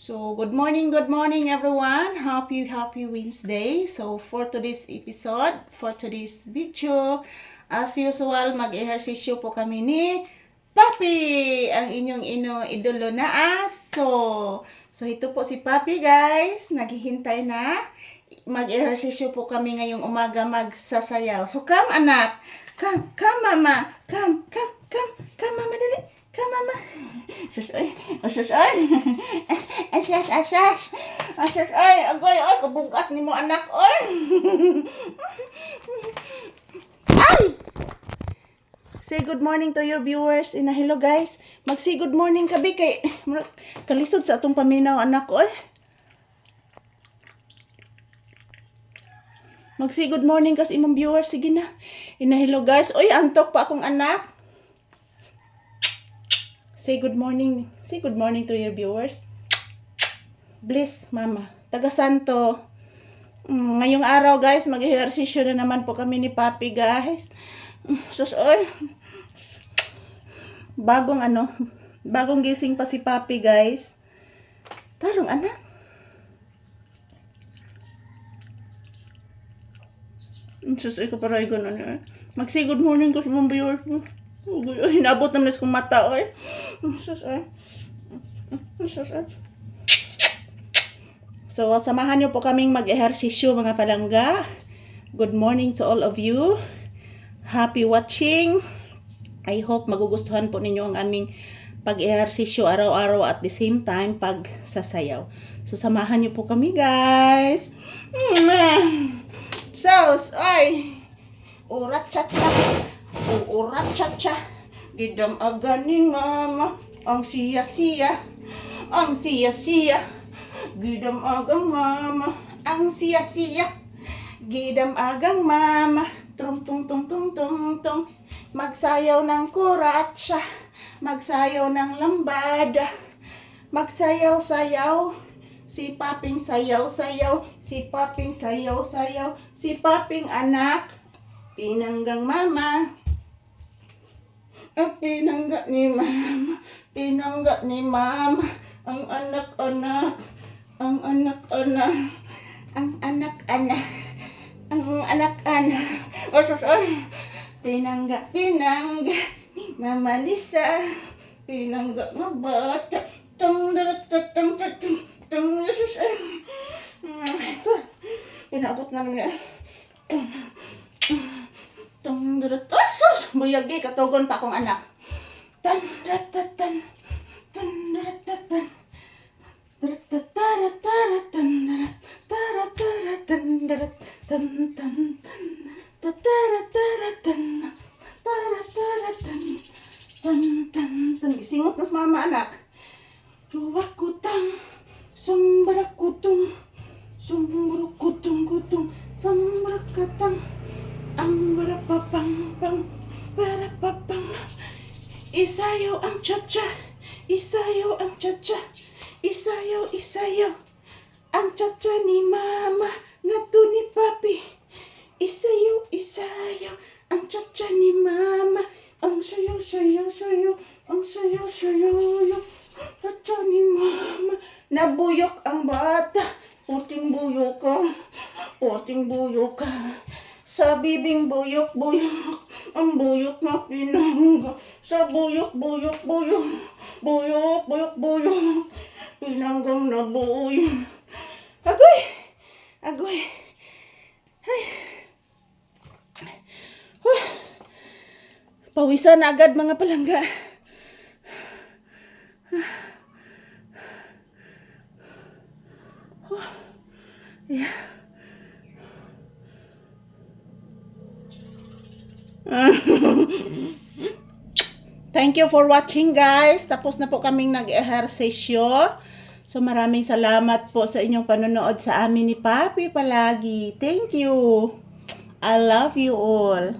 So, good morning everyone. Happy Wednesday. So, for today's episode, for today's video, as usual, mag-ehersisyo po kami ni Papi, ang inyong idolo na aso. So, ito po si Papi, guys. Naghihintay na. Mag-ehersisyo po kami ngayong umaga magsasayaw. So, come anak. Come, mama. Come, mama, dali. Come, mama. Asus, ay. Asus, ay. Agoy, ay. Kabugat ni mo, anak, ay. Ay! Say good morning to your viewers. Hello, guys. Mag-say good morning kabi kay kalisod sa atong paminaw, anak, ay. Mag-say good morning kas imong viewers. Sige na. Hello, guys. Oy, antok pa akong anak. Say good morning. Say good morning to your viewers. Bless, mama. Taga Santo. Ngayong araw, guys, mag-ehersisyo na naman po kami ni Papi, guys. Sus, oy. Bagong gising pa si Papi, guys. Tarong, anak. Sus, ay kaparay ko na. Mag-say good morning ko sa mga viewers mo. Hinabot naman kong mata, oy. Sus, ay. Sus, ay. So, samahan niyo po kaming mag-ehersisyo, mga palangga. Good morning to all of you. Happy watching. I hope magugustuhan po ninyo ang aming pag-ehersisyo araw-araw at the same time pag-sasayaw. So, samahan niyo po kami, guys. Sos, ay. Urat cha-cha. Urat cha-cha. Gidam aga ni mama. Ang siya-siya. Ang siya-siya. Gidam agang mama. Ang siya-siya. Gidam agang mama. Tung-tung-tung-tung-tung-tung. Magsayaw ng kuratsa. Magsayaw ng lambada. Magsayaw-sayaw. Si Paping sayaw-sayaw. Si Paping sayaw-sayaw. Si Paping anak. Pinanggang mama. Pinangga ni mama. Pinangga ni mama. Ang anak-anak. Ang anak-anak. Ang anak-anak. Ang anak-anak. Pinangga ni Mama Lisa. Pinangga na bata. Pinabot na niya. Buyagi, katugon pa akong anak. Isingot na sa mama, anak. Suwakutang, sumbarakutong, sumburukutong-kutong, sambarakatang, ang barapapang-pang, barapapang. Isayaw ang cha-cha, isayaw ang cha-cha, isayaw ang cha-cha ni mama, ngadto ni Papi. Isayaw ang cha-cha ni mama, ang sayaw, ang sayaw, cha-cha ni mama. Nabuyok ang bata, puting buyok ka. Sa bibing buyok, ang buyok na pinangga. Sa buyok, pinanggang na buyok. Agoy. Ay. Pawisan na agad, mga palangga. Yeah. Thank you for watching, guys. Tapos na po kaming nag-ehersisyo. So, maraming salamat po sa inyong panonood sa amin ni Papi palagi. Thank you. I love you all.